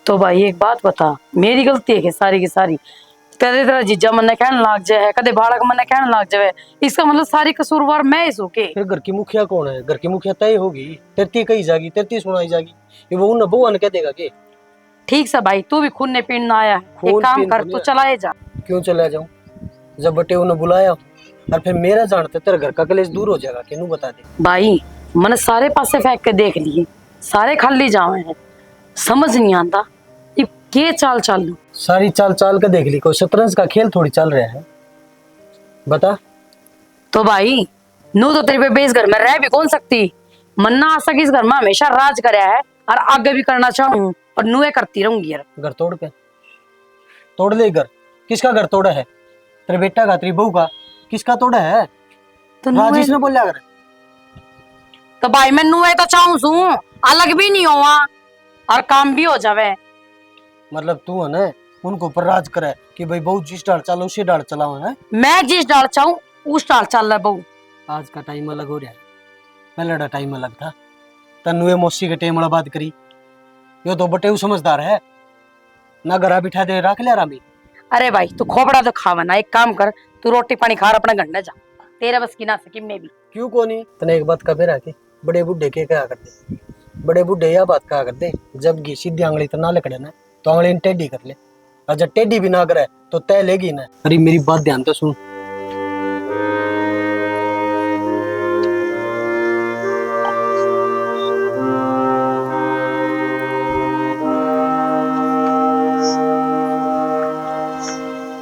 तो भाई एक बात बता, मेरी गलती है सारी की सारी। कदे तेरा जीजा मन कहने लाग जाए, कदे बालक मन कहने लाग जाए, इसका मतलब सारी कसूरवार मैं ही सूके। फिर घर की मुखिया कौन है? घर की मुखिया तय होगी, तेरती कही जाएगी, तेरती सुनाई जाएगी। ये वो न बुआ ने कह देगा कि ठीक से भाई, तू भी खून ने पीना आया है, खून एक काम पीन कर, तो तू नहीं चलाए जा। क्यों चला जाऊं? जब बटे उन्हें बुलाया और फिर मेरा जानते तेरे घर का कलेश दूर हो जाएगा, कि बता दे। भाई मैंने सारे पासे फेंक के देख लिए, सारे खाली जावे हैं, समझ नहीं आता ये के चाल चाल लूं। सारी चाल चाल का देख ली, कोई शतरंज का खेल थोड़ी चल रहा है, बता। तो भाई नू तो तेरे पे बेस घर में रह भी कौन सकती, मन्ना आशा की इस घर में हमेशा राज कराया है और आगे भी करना चाहूं, और नुए करती रहूंगी यार। घर तोड़ के तोड़ ले घर। किसका घर तोड़ा है? तेरे बेटा का, तेरी बहू का? किसका तोड़ा है? तो राजेश ने बोला कर। तो भाई मैं नुए तो चाहूं सू, अलग भी नहीं हुआ और काम भी हो जावे। मतलब तू है ना उनको ऊपर राज करे कि भाई बहू जिस डाल चलो उसी डाल चलाओ है। मैं जिस डाल चाहूं उस डाल चल रहा बहू। आज का टाइम अलग हो रहा है, पहले का टाइम अलग था। तनुए मौसी के टाइम बात करी, यो तो बटे समझदार है ना, घरा बिठा दे रख लिया रामी। अरे भाई तू खोपड़ा तो खावा ना, एक काम कर, तू रोटी पानी खा अपने घर में जा, तेरे बस की ना सकी मैं भी। क्यों को नहीं? तने एक बात कबे रखे, बड़े बुढ़े के क्या करते, बड़े बुढ़े यह बात कहा करते, जब घी सीधी आंगली तो ना लकड़े ना, तो आंगली टेढ़ी कर ले, और जब टेढ़ी भी ना करे तो तय लेगी ना। अरे मेरी बात ध्यान तो सुन।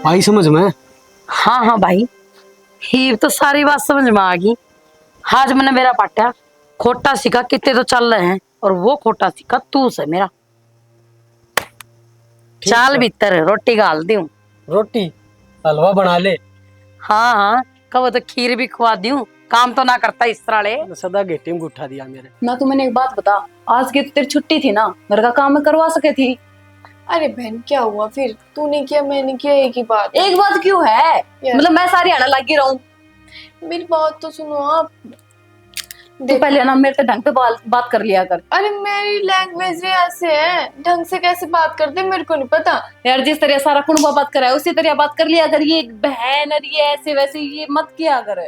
आई समझ में? हाँ हाँ भाई, ही तो सारी बात समझ में आ गई। आज मैंने मेरा पाटा खोटा सीखा, कितने तो चल रहे हैं, और वो खोटा सीखा तू से मेरा। चाल भीतर रोटी गाल दूं, रोटी हलवा बना ले। हाँ हाँ, कब तो खीर भी खुआ दूं, काम तो ना करता इस तरह। सदा गेटी में उठा दिया मेरे ना। तू मैंने एक बात बता, आज की तो तेरी छुट्टी थी ना, घर का काम मैं करवा सके थी। अरे बहन क्या हुआ फिर, तूने किया मैंने किया, एक ही बात। एक बात क्यों है? मतलब मैं सारी आना लगी रहूं? मेरी बात तो सुनो आप। तू पहले ना मेरे से ढंग पे बात कर लिया कर। अरे मेरी लैंग्वेज ऐसे है, ढंग से कैसे बात करते मेरे को नहीं पता यार। जिस तरह सारा कुनबा बात कर रहा है उसी तरह बात कर लिया कर। ये बहन और ये ऐसे वैसे ये मत किया कर।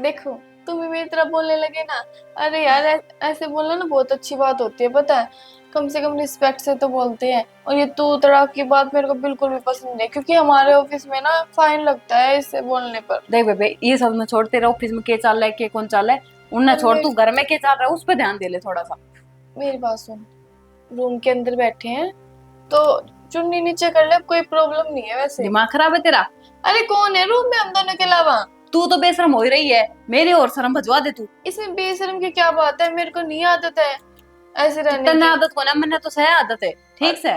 देखो तुम भी मेरी तरह बोलने लगे ना, अरे यार ऐसे बोलना ना बहुत अच्छी बात होती है, पता है, कम से कम रिस्पेक्ट से तो बोलते हैं। और ये तू तरह की बात मेरे को बिल्कुल भी पसंद नहीं, क्योंकि हमारे ऑफिस में ना फाइन लगता है इससे बोलने पर। देख बेबे, ये सब में छोड़, तेरे ऑफिस में के चल रहा है, के कौन चल रहा है उन्हें छोड़, तू घर में के चल रहा है उस पर ध्यान दे ले थोड़ा सा। मेरी बात सुन, रूम के अंदर बैठे हैं तो चुन्नी नीचे कर ले, कोई प्रॉब्लम नहीं है वैसे। दिमाग खराब है तेरा? अरे कौन है रूम में हम दोनों के अलावा? तू तो बेशरम हो ही रही है, मेरी और शर्म भजवा दे तू। इसमें बेशर्म की क्या बात है, मेरे को नहीं आदत है ऐसे रहने तन्ने की। आदत को ना, मैंने तो सही आदत है ठीक से।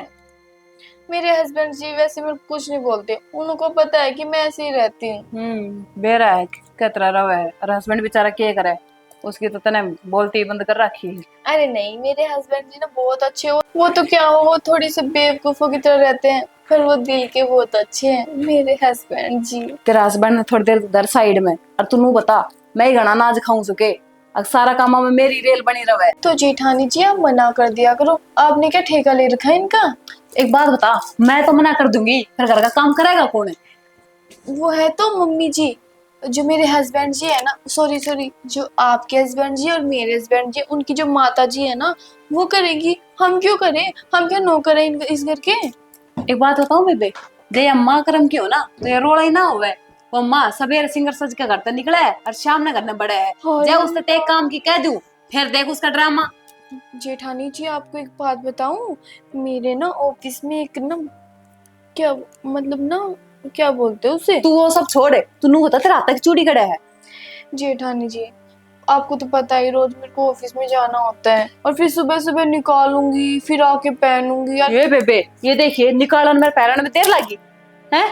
मेरे हस्बैंड जी वैसे मेरे को कुछ नहीं बोलते, उनको पता है कि मैं ऐसे ही रहती हूँ। बेरा है कतरा रहा है, और हस्बैंड बेचारा क्या करे, उसकी तो तने बोलती ही बंद कर रखी है। अरे नहीं, मेरे हस्बैंड जी ना बहुत अच्छे हो, वो तो क्या हो, वो थोड़ी से बेवकूफों की तरह रहते हैं, पर वो दिल के बहुत अच्छे हैं मेरे हस्बैंड जी। तेरा हस्बैंड ने थोड़ी देर उधर साइड में, और तू बता मैं ही घना नाज खाऊं सके, अब सारा काम में मेरी रेल बनी रहे। तो जेठानी जी आप मना कर दिया करो, आपने क्या ठेका ले रखा है इनका? एक बात बता, मैं तो मना कर दूंगी, फिर घर का काम करेगा कौन है? वो है तो मम्मी जी, जो मेरे हस्बैंड जी है ना, सॉरी सॉरी, जो आपके हस्बैंड जी और मेरे हस्बैंड जी, उनकी जो माता जी है ना, वो करेगी। हम क्यों करें? हम क्या नौकर हैं इस घर के? एक बात बताऊं बेबे, जे अम्मा कर्म की हो ना तो ये रोड़ा ही ना होवे। वो अम्मा सवेरे सिंगर सज के घर तक निकला है और शाम ने घर में बड़े है। हाँ जे यार। उसने ते काम की कह दूं, फिर देख उसका ड्रामा। जेठानी जी, आपको एक बात बताऊं, मेरे ना ऑफिस में एक ना, क्या मतलब ना, क्या बोलते हैं उसे? तू वो सब छोड़, तू नू होता तेरा हाथ तक चूड़ी कड़ा है। जेठानी जी, आपको तो पता ही, रोज मेरे को ऑफिस में जाना होता है और फिर सुबह सुबह निकालूंगी, फिर आके पहनूंगी यार। ये बेबे, ये देखिए निकालन मेरे पैरन में देर लगी है।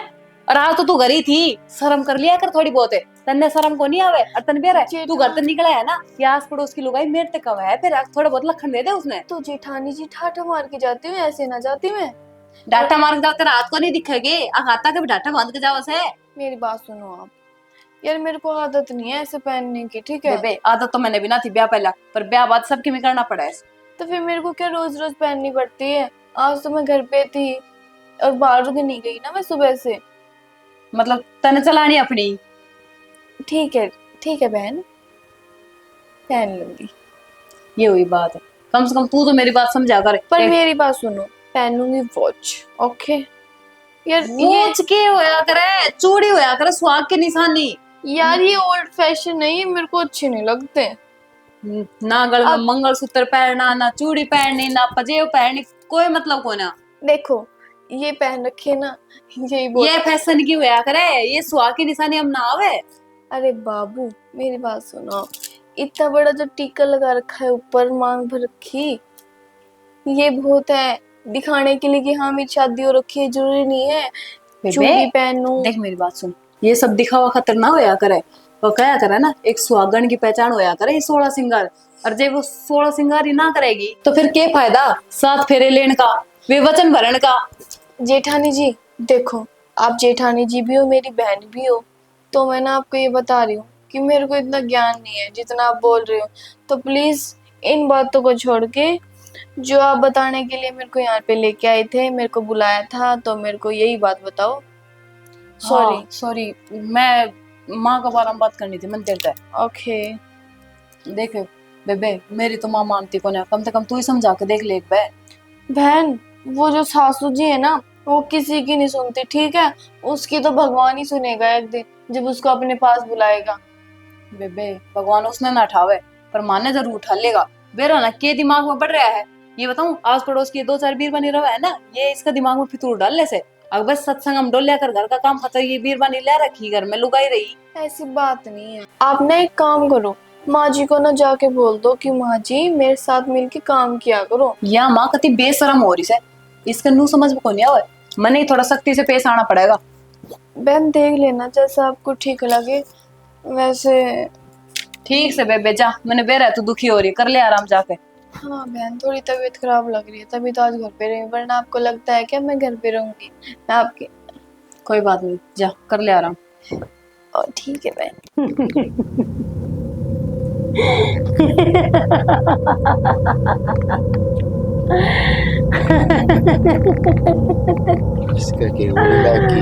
और आज तो तू घर ही थी, शर्म कर लिया कर थोड़ी बहुत है। तन्ने शर्म को नहीं आवे और तन बेर है तू घर तक निकला है ना, ये आस पड़ोस की लुगाई मेरे तक है, फिर थोड़ा बहुत लखन दे दे उसने। तो जेठानी जी, ठाठा मार के जाती हूँ, ऐसे ना जाती मैं। डाटा मार के जाओ तेरा हाथ को नहीं दिखेगी, आता के डाटा बांध के जाओ से। मेरी बात सुनो आप यार, मेरे को आदत नहीं है ऐसे पहनने की, ठीक है? बेबे आदत तो मैंने भी ना थी ब्याह पहला, पर ब्याह बाद सबके में करना पड़ा है। तो फिर मेरे को क्या रोज रोज पहननी पड़ती है? आज तो मैं घर पे थी और बाहर भी नहीं गई ना मैं सुबह से। मतलब तने चलानी अपनी। ठीक है बहन, पहन लूंगी। ये हुई बात है, कम से कम तू तो मेरी बात समझा कर। पर मेरी बात सुनो, पहनूंगी वॉच, ओके? यार वॉच के होया करे, चूड़ी होया करे, सुहाग की निशानी। यार ये ओल्ड फैशन है, ये मेरे को अच्छे नहीं लगते। ना गल में मंगलसूत्र पहनना, ना चूड़ी पहननी, ना पजेब पहननी, कोई मतलब को ना। देखो ये पहन रखे ना, यही बोल। ये फैशन की होया करे, ये सुहाग की निशानी हम ना आवे। अरे बाबू मेरी बात सुनो, इतना बड़ा जो टीका लगा रखा है ऊपर, मांग भर रखी, ये बहुत है दिखाने के लिए कि हाँ मेरी शादी हो रखी है। जरूरी नहीं है चूड़ी पहनूं। देख मेरी बात सुन, ये सब दिखावा खतरनाक होया करे। वो कहा करे ना, एक सुहागन की पहचान होया करे ये 16 सिंगार। और जब वो 16 सिंगार ही ना करेगी तो फिर क्या फायदा 7 फेरे लेने का, वे वचन भरण का। जेठानी जी देखो, आप जेठानी जी भी हो, मेरी बहन भी हो, तो मैं ना आपको ये बता रही हूँ कि मेरे को इतना ज्ञान नहीं है जितना आप बोल रहे हो। तो प्लीज इन बातों को छोड़ के, जो आप बताने के लिए मेरे को यहाँ पे लेके आए थे, मेरे को बुलाया था, तो मेरे को यही बात बताओ। सॉरी मैं माँ के बारे में बात करनी थी, मन देता है। ओके देख बेबे, मेरी तो माँ मानती को ना, कम से कम तू ही समझा के देख ले एक बार। बहन, वो जो सासू जी है ना, वो किसी की नहीं सुनती, ठीक है? उसकी तो भगवान ही सुनेगा एक दिन, जब उसको अपने पास बुलाएगा। बेबे भगवान उसने ना उठावे, पर माने जरूर उठा लेगा। बेरा ना के दिमाग में बढ़ रहा है, ये बताऊं आस पड़ोस की 2-4 बीर बनी रहा है ना, ये इसका दिमाग में फितूर डालने से अगर बस सत्संग हम डोल कर घर का काम खत्म, ये बीर बनी ले रखी घर में लुगाई रही। ऐसी बात नहीं है। आप ना एक काम करो, माँ जी को ना जाके बोल दो कि माँ जी मेरे साथ मिलके काम किया करो। या माँ कति बेशरम हो रही है, इसका नू समझ को नहीं आवे, मने थोड़ा सख्ती से पेश आना पड़ेगा। बहन देख लेना जैसा आपको ठीक लगे वैसे। ठीक से बेबे जा, मैंने बेरा तू दुखी हो रही, कर ले आराम जाके। हाँ बहन, थोड़ी तबीयत खराब लग रही है, तभी तो आज घर पे रही, वरना आपको लगता है क्या मैं घर पे रहूंगी? मैं आपके। कोई बात नहीं, जा कर ले आराम। ठीक है बहन। इसका क्या बोलेगा कि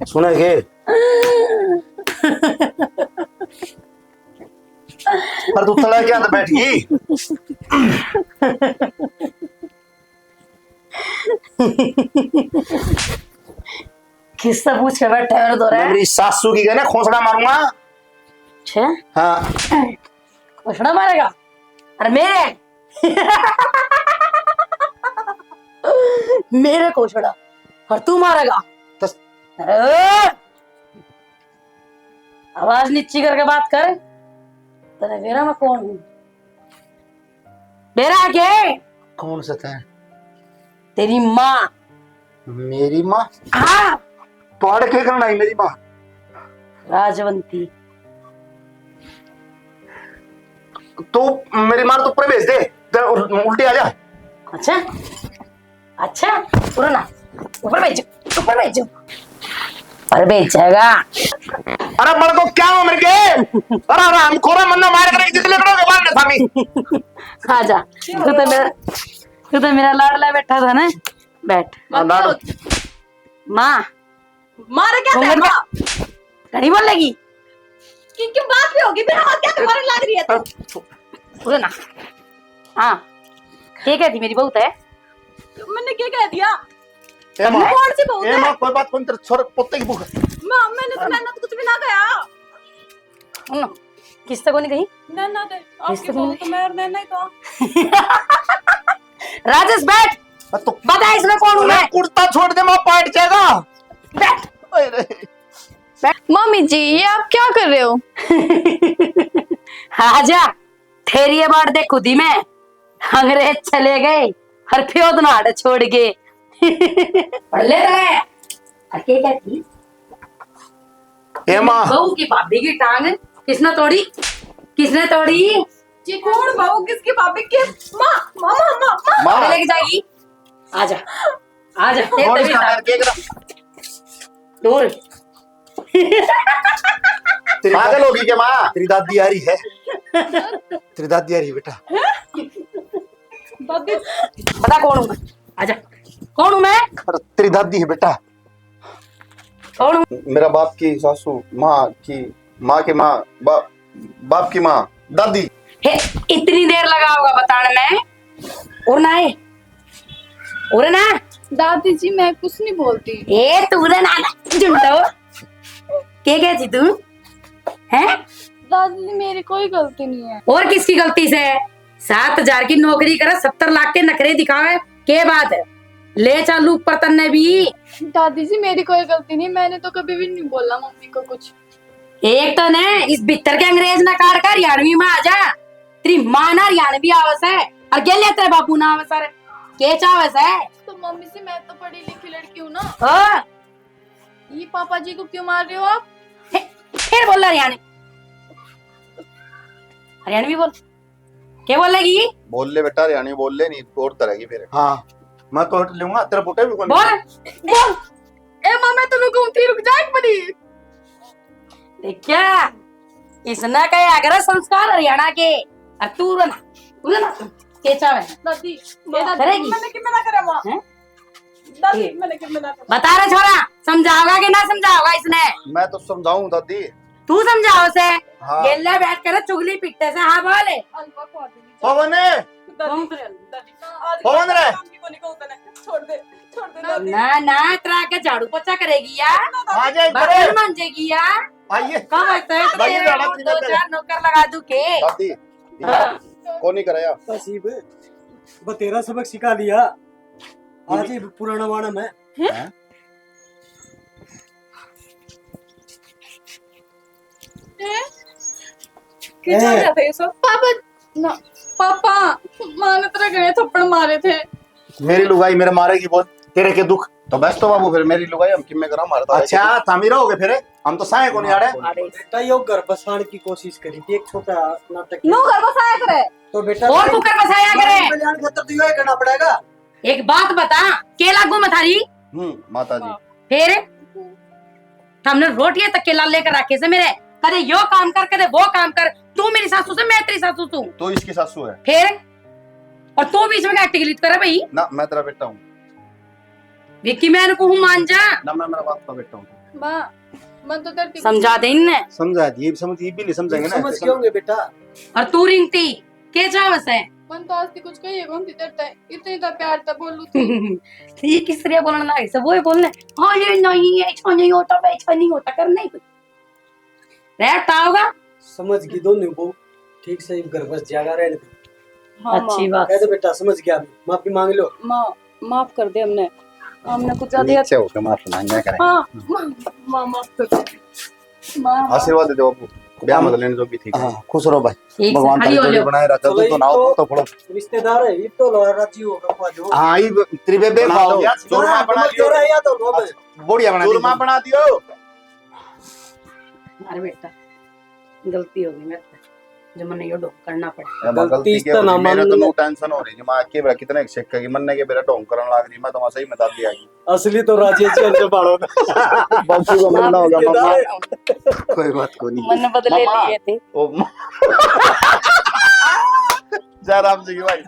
सुना के पर तू तला क्या तो बैठ गई। किससे पूछ के बैठा है तो मेरी सासू की ना खोसड़ा मारूंगा। अच्छा हाँ खोसड़ा मारेगा? अरे मेरे मेरे खोसड़ा और तू मारेगा? अरे आवाज नीची करके बात कर। तेरा बेरा मैं कौन हूँ? बेरा के कौन सा था? तेरी माँ। मेरी माँ? हाँ पढ़ के करना है मेरी माँ? राजवंती। तो मेरी माँ तो ऊपर भेज दे, उल्टी आ जा। अच्छा अच्छा, सुनो ना, ऊपर भेजो ऊपर भेजो। पर बेचेगा। अरे बड़ को क्या हो मेरे के? अरे राम खोरा मन्ना मार कर जितने करोगे मार ले थामी। आजा, तू तो मेरा लाडला बैठा था ना, बैठ। माँ मारे क्या घूंघट तेरा? क्या नहीं बोलेगी? क्यों बात भी होगी बिना बात क्या तुम्हारे लग रही है तो? बोलो ना। हाँ, क्या कहती मेरी बहू है? मैंने क्या कह दिया? ए मां, कौन सी बहू ए है? मां कोई बात कौन तेरे छोरे पोते की भूख है। मैंने तो कुछ भी ना कहा। सुनो, किससे को नहीं कही? नैना दे किससे आपकी बहू बोली? तो मैं और नैना ही तो। राजेश बैठ, तो बता इसमें कौन हूँ मैं? कुर्ता छोड़ दे मां पाट जाएगा। बैठ। मम्मी जी ये आप क्या कर रहे हो? आजा, तेरी ये बात देख खुदी में अंग्रेज चले गए और फ्योद नाड़ छोड़ के। पढ़ ले रहे अके कहती ए मां, बहू की भाभी की टांग किसने तोड़ी? किसने तोड़ी? जी कौन बहू किसकी भाभी के? माँ मामा माँ मां लेके जाएगी। आजा, आजा, छोड़ इसका पैर के करा। दूर। पागल होगी क्या मां? तेरी दादी आ रही है। तेरी दादी आ रही है बेटा। दादी पता कौन हूँ मैं? आजा, कौन हूँ मैं? अरे तेरी दादी है बेटा। कौन हूँ? मेरा बाप की सासू, माँ की माँ, बाप की माँ, दादी। हे, इतनी देर लगा होगा बताने में? और ना है, और ना दादी जी मैं कुछ नहीं बोलती। ए तू रे ना झुंडो, क्या कहती तू हैं? दादी जी मेरी कोई गलती नहीं है। और किसकी गलती से? 7,000 की नौकरी करे, 70 लाख के नखरे दिखावे, के बात है? ले चालू ऊपर तन्ने भी। दादी जी मेरी कोई गलती नहीं, मैंने तो कभी भी नहीं बोला मम्मी को कुछ। एक तो ने इस भीतर के अंग्रेज ना काट कर हरियाणवी में आ जा। तेरी माँ ना हरियाणवी आवस है और गेले तेरे बापू ना आवस है, के चावस है? तो मम्मी से मैं तो पढ़ी लिखी लड़की हूँ ना। ओ ये पापा जी को क्यों मार रहे हो आप? फिर बोल रहा हरियाणवी, हरियाणवी बोल। क्या बोलेगी? बोल ले बेटा, हरियाणी बोल ले, नहीं और तरह की फिर। हाँ मैं तो हट लूंगा तेरे बुटे भी कौन। बोल बोल। ए माँ मैं तो रुक जा एक बड़ी। क्या इसने कहा अगर संस्कार हरियाणा के और तू ना के चावे दादी करेगी? मैंने क्यों मना करा माँ? हैं? दादी मैंने क्यों मना करा? बता रहे छोरा, समझाओगा कि ना समझाओगा इसने? मैं तो समझाऊं दादी। तू समझाओ से। हाँ। गेला बैठ कर चुगली पिटते से। हाँ बोले। अल्फा को आती नहीं। पवन है। दादी आज कौन रे? काम की कोनी को होता है। छोड़ दे दादी। ना ना तेरा के झाड़ू पोछा करेगी यार, आ जाए बर्तन मांजेगी यार। आइए। कब होता है भाई, तेरे लड़ा और दी 2-4 नौकर लगा दूं के? दादी कौन नहीं कराया? नसीब बतेरा सबक सिखा दिया आज ही पुराना वाणा में। क्या चल रहा था ये सब? पापा माँ ने तेरा गले थप्पड़ मारे थे। मेरी लुगाई मेरे मारेगी बोल, तेरे के दुख। तो बस तो बाबू फिर मेरी लुगाई हम किम में करा मारता। अच्छा थामी रहोगे फिर? हम तो साए को नहीं आ रहे। बेटा यो घर बसाने की कोशिश करी थी, एक छोटा नाटक। नो घर बसाया करे। तो बेटा और तू कर बसाया करे। कल्याण खातर तो यो ही करना पड़ेगा। एक बात बता, के लागू में थारी? माता जी। फिर हमने रोटियां तक के लाल लेकर रखे से मेरे, कदे यो काम कर कदे वो काम कर। तू मेरी सासू से, मैं तेरी सासू तू। तो इसकी सासू है फिर और तू बीच में क्या टिकलित करे भाई? ना, मैं तेरा बेटा हूँ विक्की मैं को हूँ मान जा। ना, मैं मेरा बाप का बेटा हूँ। माँ मन तो तेरे समझा दे इनने। समझा ये समझ ये भी नहीं समझेंगे ना। समझ क्यों होंगे बेटा? और तू रिंगती के चावस है? मन तो आज कुछ कहिए कौन थी तेरे तय इतनी तो प्यार था बोलू थी। ये किस तरह बोलना ना ऐसे वो ही बोलने। हाँ ये नहीं ऐसा नहीं होता, ऐसा नहीं होता करने ही रहता होगा। समझ गई दोनों को ठीक से घर बस जागा रहने दो। हाँ, अच्छी बात। कह दो बेटा समझ गया, माफी मांग लो। माँ माफ कर दे, हमने कुछ ज्यादा। नीचे होकर माफी मांगना करें। हाँ माँ माफ कर दे। माँ आशीर्वाद दे दो बाबू, ब्याह मत लेने जो भी ठीक है। हाँ खुश रहो भाई, ठीक से भगवान खड़ी तेरी हो जोड़ी जाओ। बनाए रखा। चलो, तो नाओ तो फोड़ो। रिश्तेदार है ये तो राजी होगा पाजो। हाँ ये त्रिवेदे बना खाओ दो। यार, चूरमा बना दियो। जोरा या तो लो बे। बढ़िया बना चूरमा बना दियो। अरे बेटा गलती हो गई मेरे से। जो मैंने यो ढोंग करना पड़े। ए, माँ, गलती गलती इस के तरह हो रही, मेरे तो मानने- नो टेंशन हो रही जी माँ के बेरा कितने चेक की मन्ने के बेरा ढोंग करन लाग रही मैं तो सही बता दिया की असली तो राजेश जी अंदर पाड़ो बापू को मन्ना होगा मम्मा कोई बात को नहीं मन बदले मम्मा, लिए थे। ओ जयराम जी की भाई